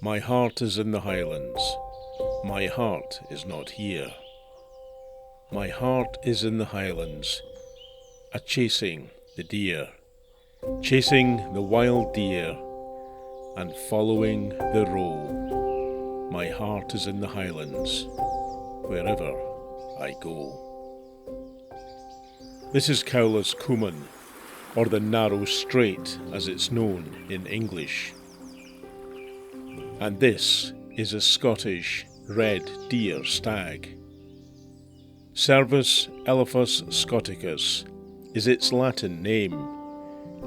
My heart is in the Highlands. My heart is not here. My heart is in the Highlands, a-chasing the deer, chasing the wild deer and following the roe. My heart is in the Highlands, wherever I go. This is Cowlas Cumann, or the Narrow Strait as it's known in English. And this is a Scottish red deer stag. Cervus elephas scoticus is its Latin name,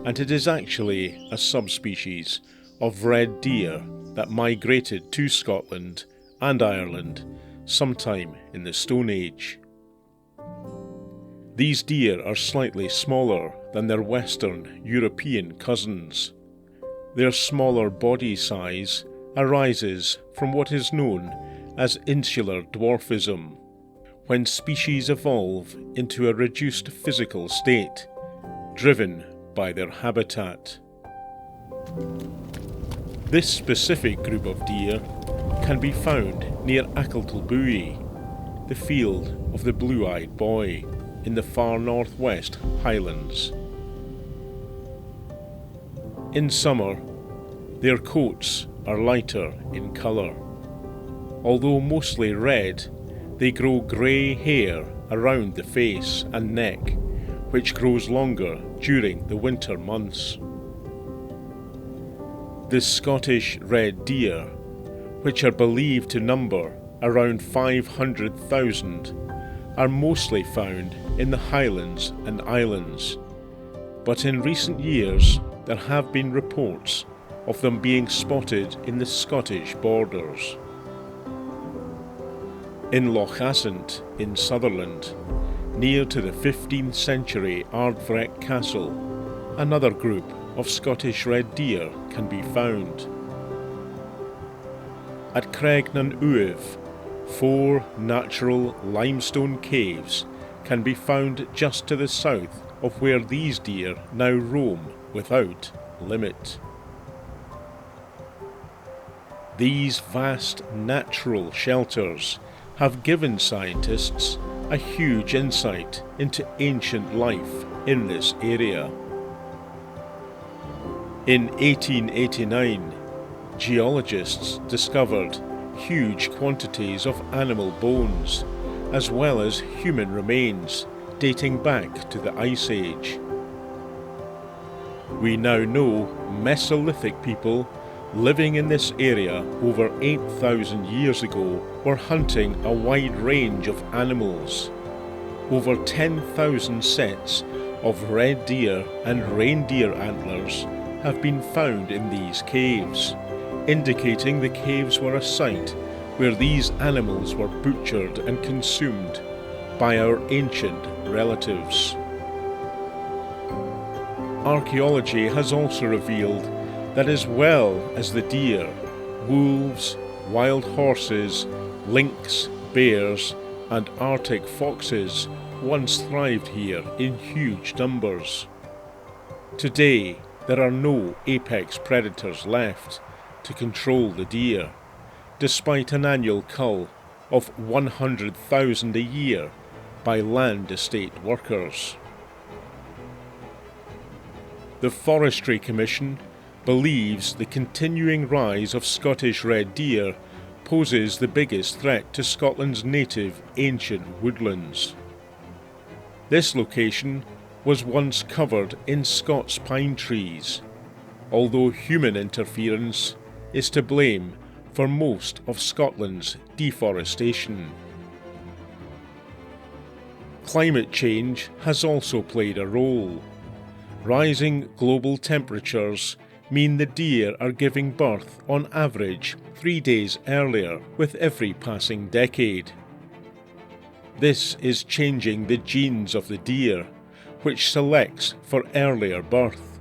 and it is actually a subspecies of red deer that migrated to Scotland and Ireland sometime in the Stone Age. These deer are slightly smaller than their Western European cousins. Their smaller body size arises from what is known as insular dwarfism, when species evolve into a reduced physical state, driven by their habitat. This specific group of deer can be found near Achiltalbuie, the field of the blue-eyed boy, in the far northwest Highlands. In summer, their coats are lighter in colour. Although mostly red, they grow grey hair around the face and neck, which grows longer during the winter months. The Scottish red deer, which are believed to number around 500,000, are mostly found in the Highlands and Islands, but in recent years there have been reports of them being spotted in the Scottish borders. In Loch Assynt in Sutherland, near to the 15th century Ardvrek Castle, another group of Scottish red deer can be found. At Cregnan Uiv, 4 natural limestone caves can be found just to the south of where these deer now roam without limit. These vast natural shelters have given scientists a huge insight into ancient life in this area. In 1889, geologists discovered huge quantities of animal bones, as well as human remains dating back to the Ice Age. We now know Mesolithic people living in this area over 8,000 years ago were hunting a wide range of animals. Over 10,000 sets of red deer and reindeer antlers have been found in these caves, indicating the caves were a site where these animals were butchered and consumed by our ancient relatives. Archaeology has also revealed that as well as the deer, wolves, wild horses, lynx, bears, and Arctic foxes once thrived here in huge numbers. Today, there are no apex predators left to control the deer, despite an annual cull of 100,000 a year by land estate workers. The Forestry Commission believes the continuing rise of Scottish red deer poses the biggest threat to Scotland's native ancient woodlands. This location was once covered in Scots pine trees, although human interference is to blame for most of Scotland's deforestation. Climate change has also played a role. Rising global temperatures mean the deer are giving birth on average 3 days earlier with every passing decade. This is changing the genes of the deer, which selects for earlier birth,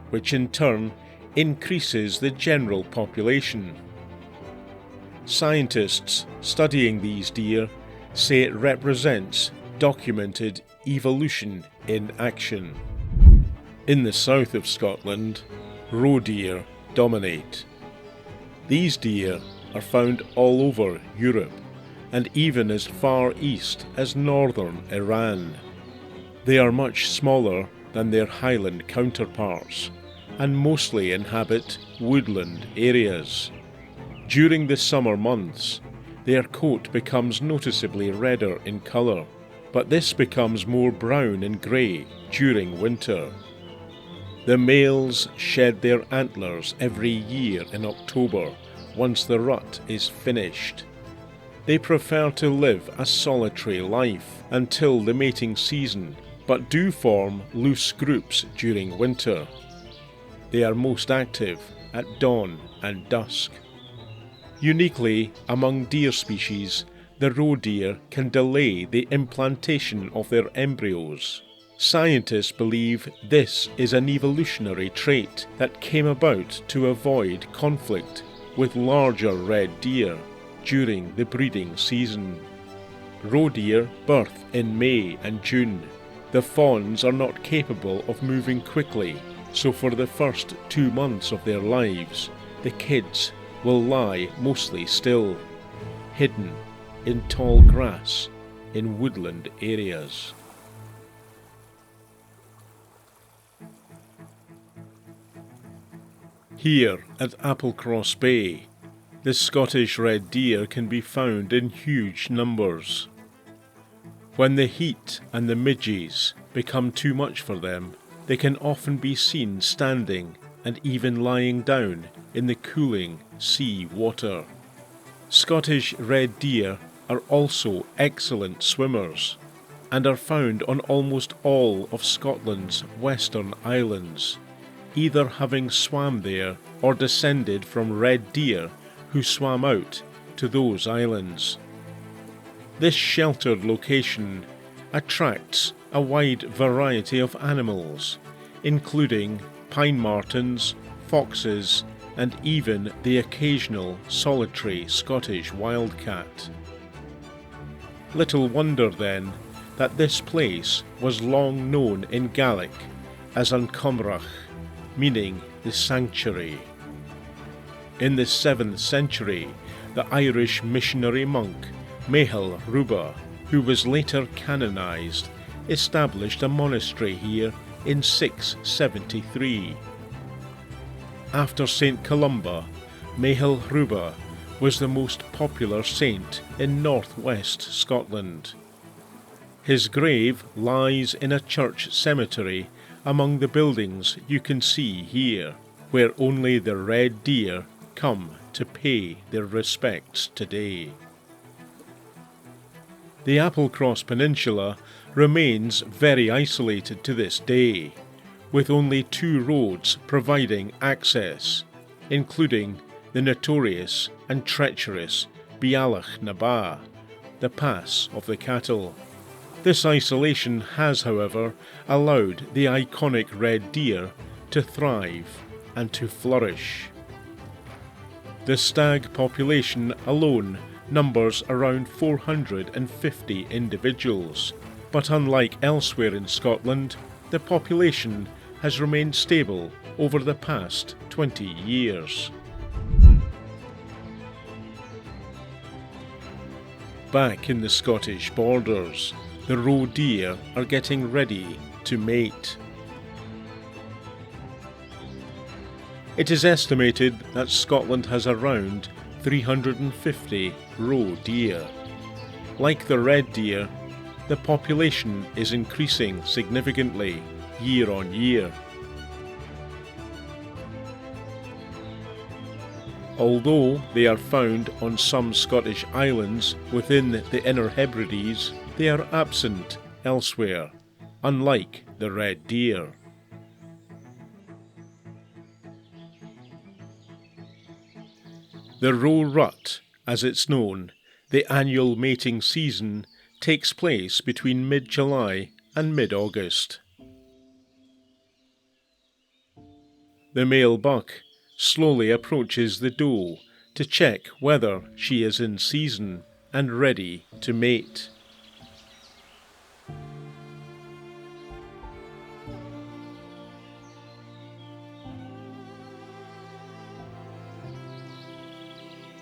which in turn increases the general population. Scientists studying these deer say it represents documented evolution in action. In the south of Scotland, roe deer dominate. These deer are found all over Europe and even as far east as northern Iran. They are much smaller than their Highland counterparts and mostly inhabit woodland areas. During the summer months, their coat becomes noticeably redder in colour, but this becomes more brown and grey during winter. The males shed their antlers every year in October once the rut is finished. They prefer to live a solitary life until the mating season, but do form loose groups during winter. They are most active at dawn and dusk. Uniquely among deer species, the roe deer can delay the implantation of their embryos. Scientists believe this is an evolutionary trait that came about to avoid conflict with larger red deer during the breeding season. Roe deer birth in May and June. The fawns are not capable of moving quickly, so for the first 2 months of their lives, the kids will lie mostly still, hidden in tall grass in woodland areas. Here at Applecross Bay, the Scottish red deer can be found in huge numbers. When the heat and the midges become too much for them, they can often be seen standing and even lying down in the cooling sea water. Scottish red deer are also excellent swimmers and are found on almost all of Scotland's western islands, either having swam there or descended from red deer who swam out to those islands. This sheltered location attracts a wide variety of animals, including pine martens, foxes, and even the occasional solitary Scottish wildcat. Little wonder then that this place was long known in Gaelic as An Cumrach, meaning the sanctuary. In the 7th century, the Irish missionary monk Mihal Ruba, who was later canonized, established a monastery here in 673. After St. Columba, Mihal Ruba was the most popular saint in northwest Scotland. His grave lies in a church cemetery among the buildings you can see here, where only the red deer come to pay their respects today. The Applecross Peninsula remains very isolated to this day, with only 2 roads providing access, including the notorious and treacherous Bealach na Ba, the Pass of the Cattle. This isolation has, however, allowed the iconic red deer to thrive and to flourish. The stag population alone numbers around 450 individuals, but unlike elsewhere in Scotland, the population has remained stable over the past 20 years. Back in the Scottish borders, the roe deer are getting ready to mate. It is estimated that Scotland has around 350 roe deer. Like the red deer, the population is increasing significantly year on year. Although they are found on some Scottish islands within the Inner Hebrides, they are absent elsewhere, unlike the red deer. The roe rut, as it's known, the annual mating season, takes place between mid-July and mid-August. The male buck slowly approaches the doe to check whether she is in season and ready to mate.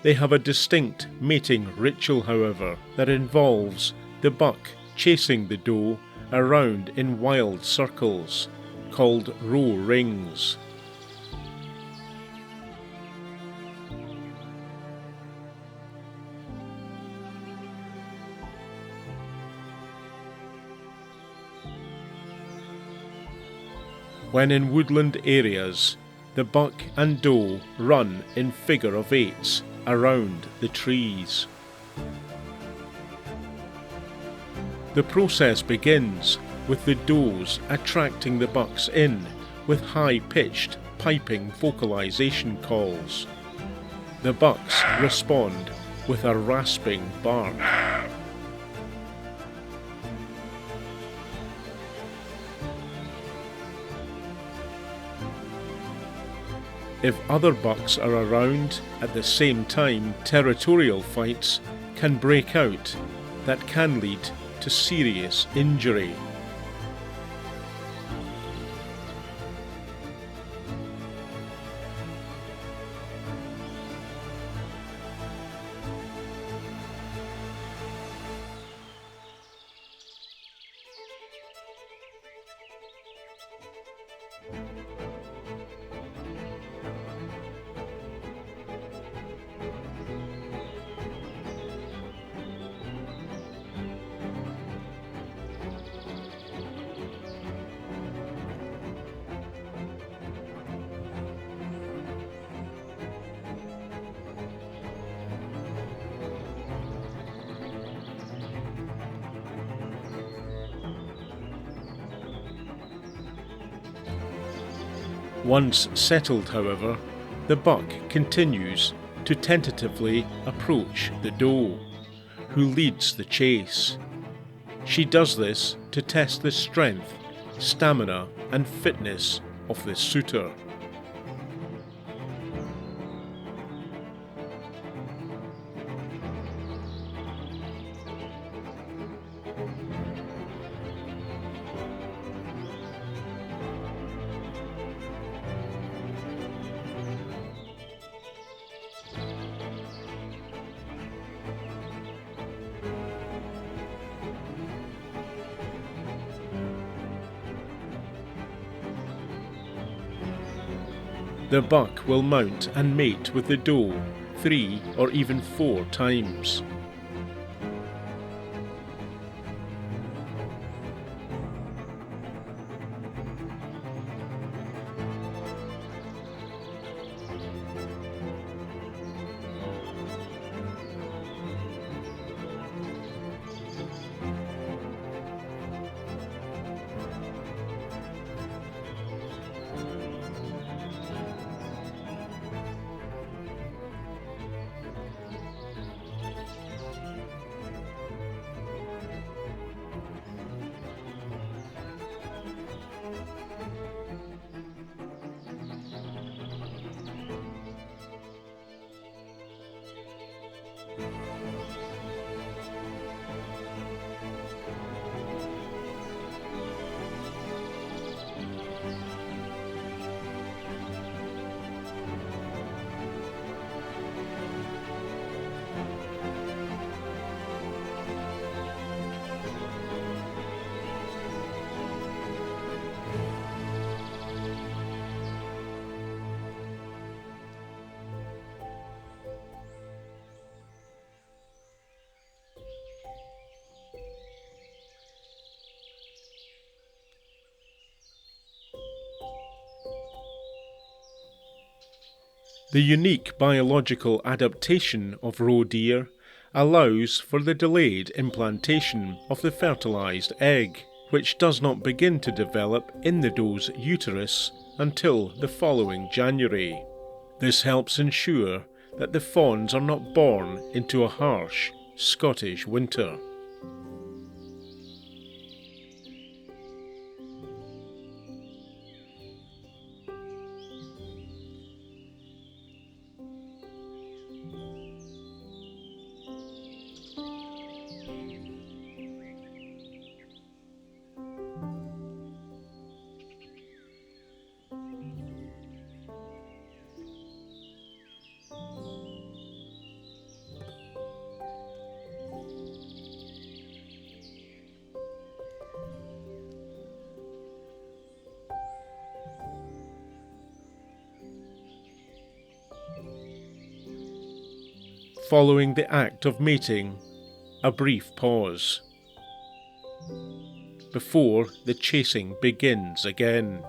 They have a distinct mating ritual, however, that involves the buck chasing the doe around in wild circles, called roe rings. When in woodland areas, the buck and doe run in figure of eights around the trees. The process begins with the does attracting the bucks in with high-pitched piping vocalization calls. The bucks respond with a rasping bark. If other bucks are around at the same time, territorial fights can break out that can lead to serious injury. Once settled, however, the buck continues to tentatively approach the doe, who leads the chase. She does this to test the strength, stamina and fitness of the suitor. The buck will mount and mate with the doe 3 or even 4 times. The unique biological adaptation of roe deer allows for the delayed implantation of the fertilized egg, which does not begin to develop in the doe's uterus until the following January. This helps ensure that the fawns are not born into a harsh Scottish winter. Following the act of mating, a brief pause before the chasing begins again.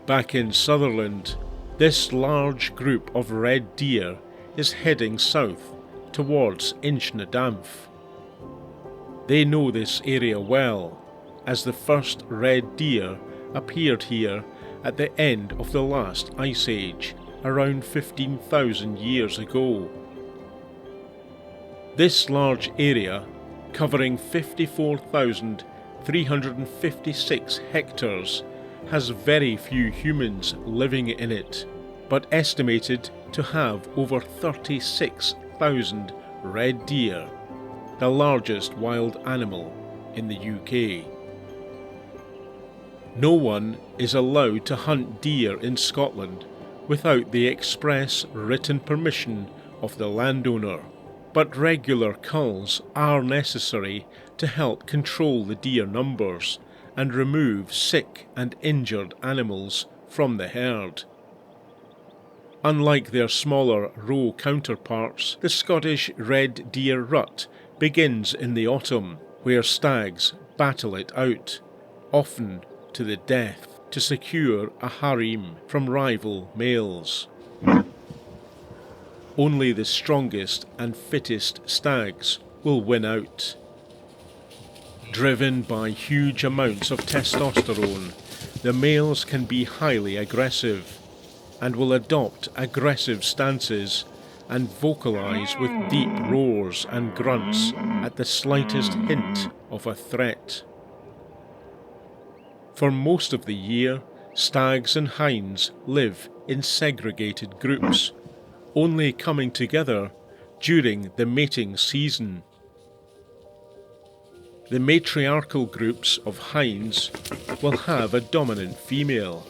Back in Sutherland, this large group of red deer is heading south towards Inchnadanf. They know this area well, as the first red deer appeared here at the end of the last ice age, around 15,000 years ago. This large area, covering 54,356 hectares, has very few humans living in it, but estimated to have over 36,000 red deer, the largest wild animal in the UK. No one is allowed to hunt deer in Scotland without the express written permission of the landowner, but regular culls are necessary to help control the deer numbers and remove sick and injured animals from the herd. Unlike their smaller roe counterparts, the Scottish red deer rut begins in the autumn, where stags battle it out, often to the death, to secure a harem from rival males. Only the strongest and fittest stags will win out. Driven by huge amounts of testosterone, the males can be highly aggressive and will adopt aggressive stances and vocalize with deep roars and grunts at the slightest hint of a threat. For most of the year, stags and hinds live in segregated groups, only coming together during the mating season. The matriarchal groups of hinds will have a dominant female,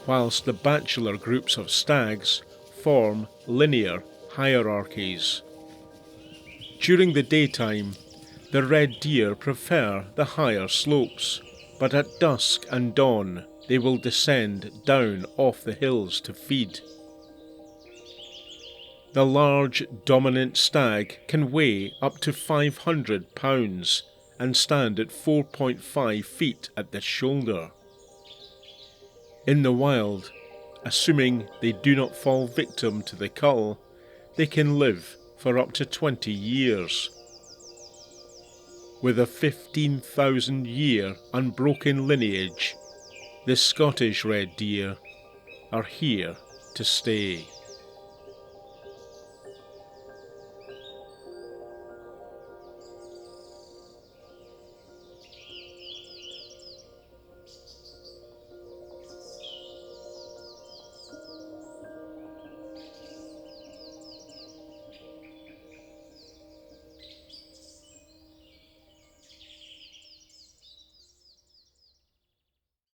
whilst the bachelor groups of stags form linear hierarchies. During the daytime, the red deer prefer the higher slopes, but at dusk and dawn they will descend down off the hills to feed. The large dominant stag can weigh up to 500 pounds and stand at 4.5 feet at the shoulder. In the wild, assuming they do not fall victim to the cull, they can live for up to 20 years. With a 15,000-year unbroken lineage, the Scottish red deer are here to stay.